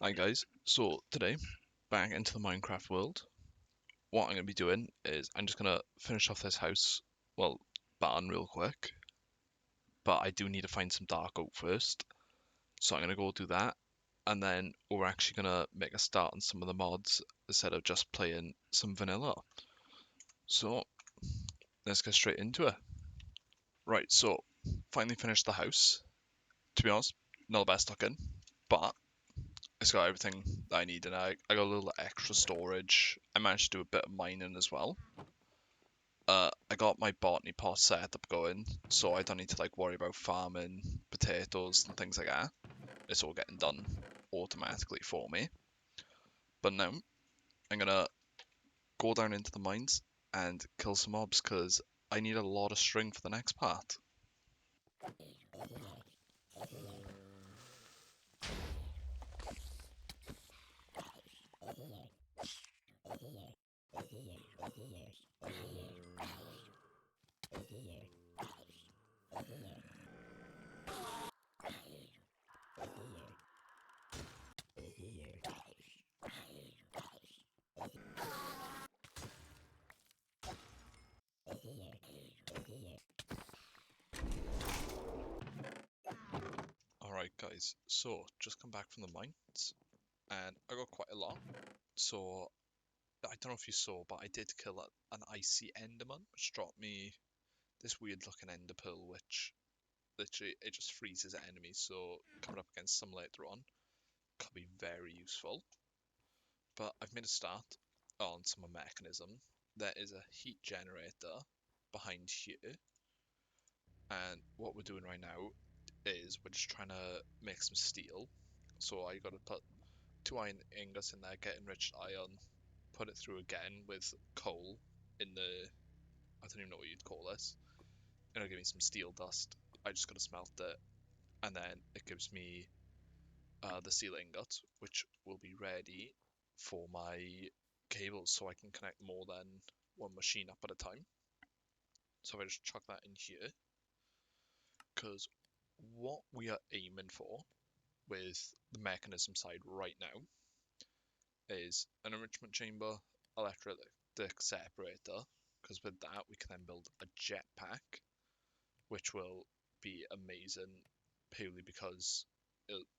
Hi guys, so today, back into the Minecraft world. What I'm going to be doing is I'm just going to finish off this house, well, barn real quick, but I do need to find some dark oak first, so I'm going to go do that, and then we're actually going to make a start on some of the mods instead of just playing some vanilla. So, let's get straight into it. Right, so, finally finished the house. To be honest, not the best looking, but it's got everything that I need, and I got a little extra storage. I managed to do a bit of mining as well. I got my botany pot set up going, so I don't need to like worry about farming potatoes and things like that. It's all getting done automatically for me. But now I'm gonna go down into the mines and kill some mobs because I need a lot of string for the next part. Alright guys, so just come back from the mines and I got quite a lot. So I don't know if you saw, but I did kill an icy enderman, which dropped me this weird looking ender pearl, which literally it just freezes enemies. So coming up against some later on could be very useful. But I've made a start on some mechanism. There is a heat generator behind here, and what we're doing right now is we're just trying to make some steel. So I got to put 2 iron ingots in there, get enriched iron, put it through again with coal in the, I don't even know what you'd call this. It'll give me some steel dust. I just got to smelt it, and then it gives me the steel ingot, which will be ready for my cables so I can connect more than one machine up at a time. So I just chuck that in here, because what we are aiming for with the mechanism side right now is an enrichment chamber, electric separator, because with that we can then build a jetpack, which will be amazing purely because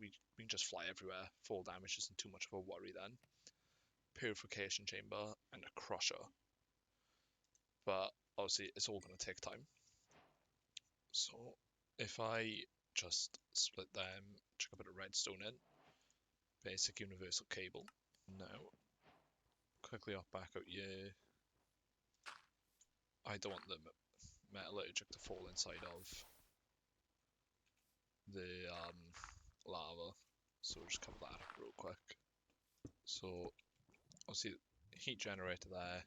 we can just fly everywhere. Fall damage isn't too much of a worry then. Purification chamber and a crusher, but obviously it's all going to take time. So if I just split them, chuck a bit of redstone in, basic universal cable. Now, quickly up back out here. I don't want the metallurgic to fall inside of the lava, so we'll just cover that up real quick. So obviously heat generator there,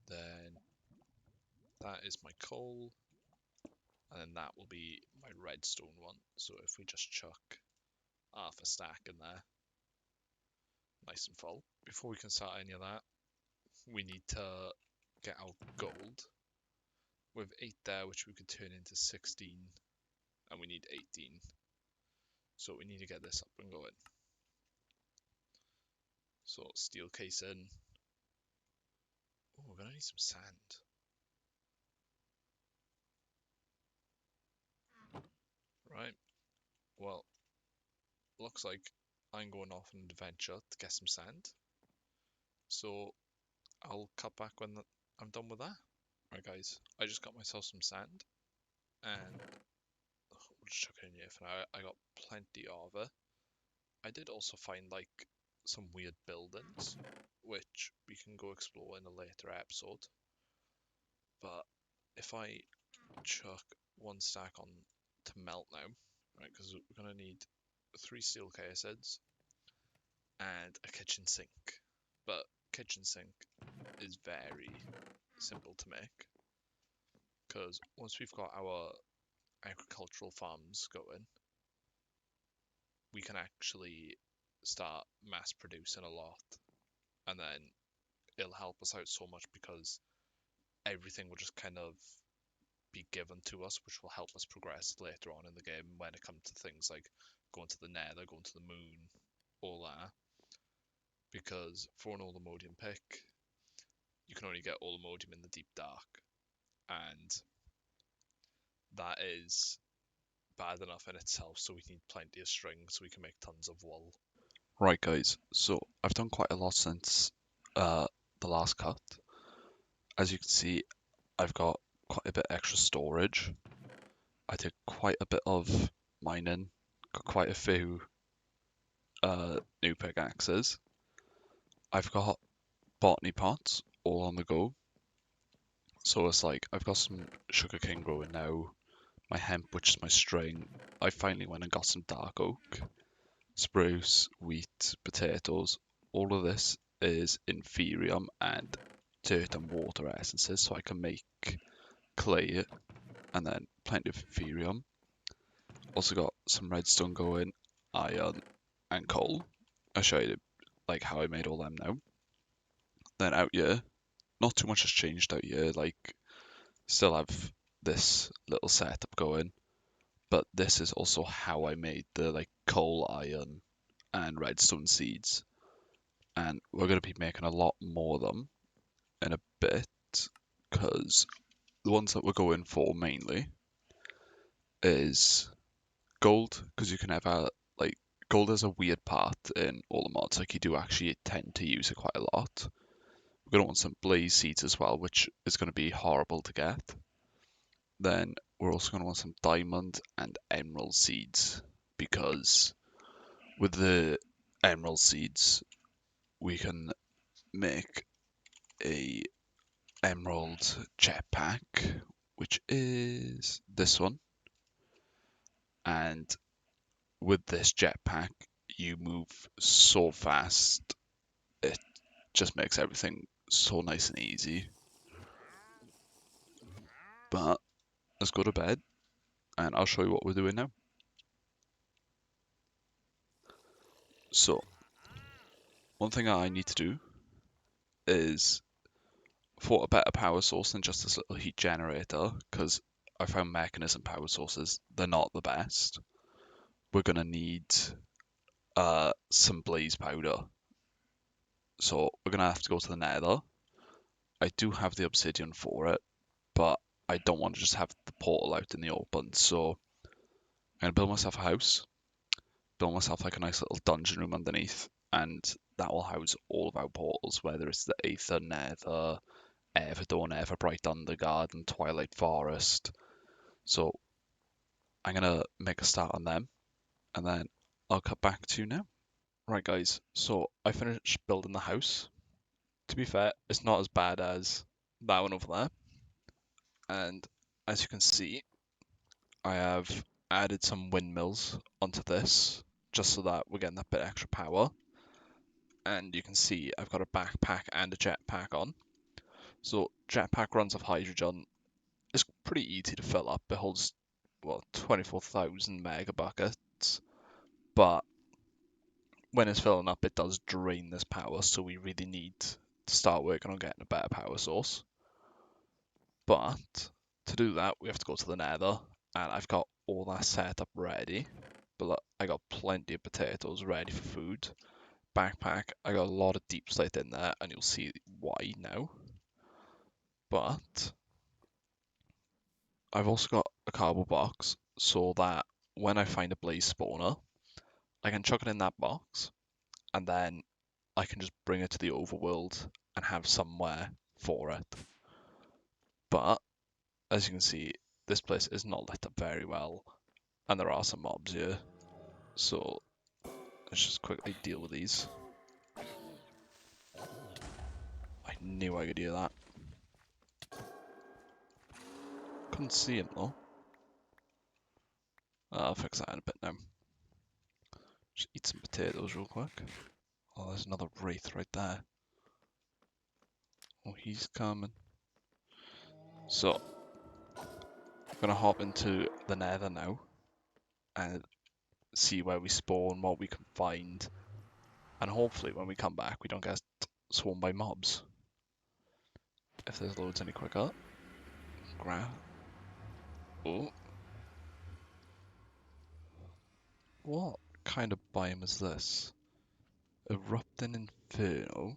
then that is my coal, and then that will be my redstone one. So if we just chuck half a stack in there, nice and full. Before we can start any of that, we need to get our gold. With 8 there, which we could turn into 16, and we need 18. So we need to get this up and going. So steel casing. Oh, we're gonna need some sand. Right. Well, looks like I'm going off on an adventure to get some sand. So I'll cut back when I'm done with that. Right, guys. I just got myself some sand, and we'll just chuck it in here for now. I got plenty of it. I did also find like some weird buildings, which we can go explore in a later episode. But if I chuck 1 stack on to melt now, right, because we're gonna need 3 steel cases and a kitchen sink. But kitchen sink is very simple to make, because once we've got our agricultural farms going, we can actually start mass producing a lot, and then it'll help us out so much because everything will just kind of be given to us, which will help us progress later on in the game when it comes to things like going to the nether, going to the moon, all that. Because for an AllTheModium pick, you can only get AllTheModium in the deep dark. And that is bad enough in itself, so we need plenty of string so we can make tons of wool. Right guys, so I've done quite a lot since the last cut. As you can see, I've got quite a bit extra storage. I did quite a bit of mining, got quite a few new pickaxes. I've got botany pots all on the go. So it's like I've got some sugarcane growing now, my hemp, which is my string. I finally went and got some dark oak, spruce, wheat, potatoes. All of this is inferium and dirt and water essences, so I can make clay and then plenty of inferium. Also got some redstone going, iron, and coal. I'll show you like how I made all them now. Then out here, not too much has changed out here. Like, still have this little setup going, but this is also how I made the like coal, iron, and redstone seeds. And we're going to be making a lot more of them in a bit, because the ones that we're going for mainly is gold, because you can have a like gold is a weird part in all the mods. Like you do actually tend to use it quite a lot. We're going to want some blaze seeds as well, which is going to be horrible to get. Then we're also going to want some diamond and emerald seeds, because with the emerald seeds we can make a emerald jetpack, which is this one. And with this jetpack, you move so fast, it just makes everything so nice and easy. But let's go to bed and I'll show you what we're doing now. So, one thing I need to do is for a better power source than just this little heat generator, because I found mechanism power sources, they're not the best. We're going to need some blaze powder. So we're going to have to go to the nether. I do have the obsidian for it, but I don't want to just have the portal out in the open. So I'm going to build myself a house, build myself like a nice little dungeon room underneath, and that will house all of our portals, whether it's the Aether, Nether, Everdawn, Everbright Undergarden, Twilight Forest. So I'm going to make a start on them, and then I'll cut back to you now. Right guys, so I finished building the house. To be fair, it's not as bad as that one over there. And as you can see, I have added some windmills onto this, just so that we're getting that bit extra power. And you can see I've got a backpack and a jetpack on. So jetpack runs off hydrogen. It's pretty easy to fill up. It holds, well, 24,000 mega buckets. But when it's filling up, it does drain this power, so we really need to start working on getting a better power source. But to do that, we have to go to the nether, and I've got all that set up ready. But look, I got plenty of potatoes ready for food. Backpack, I got a lot of deep slate in there, and you'll see why now. But I've also got a cardboard box, so that when I find a blaze spawner, I can chuck it in that box, and then I can just bring it to the overworld and have somewhere for it. But as you can see, this place is not lit up very well, and there are some mobs here. So let's just quickly deal with these. I knew I could hear that. Couldn't see him though. I'll fix that in a bit now. Just eat some potatoes real quick. Oh, there's another wraith right there. Oh, he's coming. So, I'm gonna hop into the nether now and see where we spawn, what we can find, and hopefully when we come back we don't get swarmed by mobs. If there's loads any quicker. Grab. Oh. What? kind of biome is this? Erupting Inferno.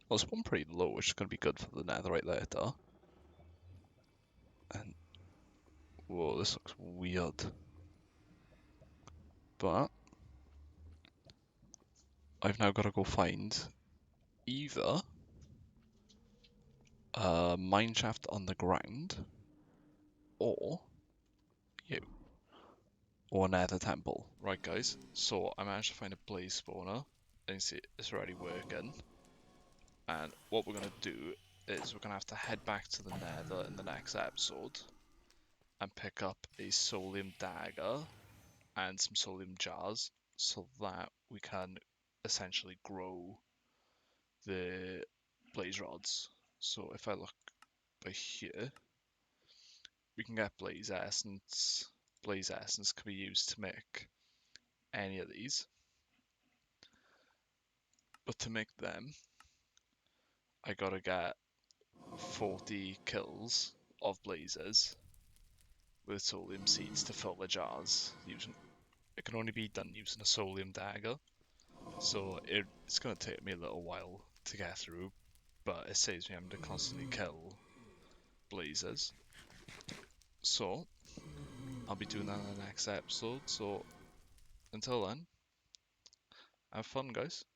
Well, it's one pretty low, which is going to be good for the netherite later. And, whoa, this looks weird. But, I've now got to go find either a mineshaft on the ground, or you, or a nether temple. Right, guys, so I managed to find a blaze spawner, and you see it's already working. And what we're going to do is we're going to have to head back to the nether in the next episode and pick up a solium dagger and some solium jars so that we can essentially grow the blaze rods. So if I look by here, we can get blaze essence. Blaze essence can be used to make any of these. But to make them, I gotta get 40 kills of blazes with solium seeds to fill the jars. It can only be done using a solium dagger, so it's gonna take me a little while to get through, but it saves me having to constantly kill blazes. So I'll be doing that in the next episode. So until then, have fun, guys.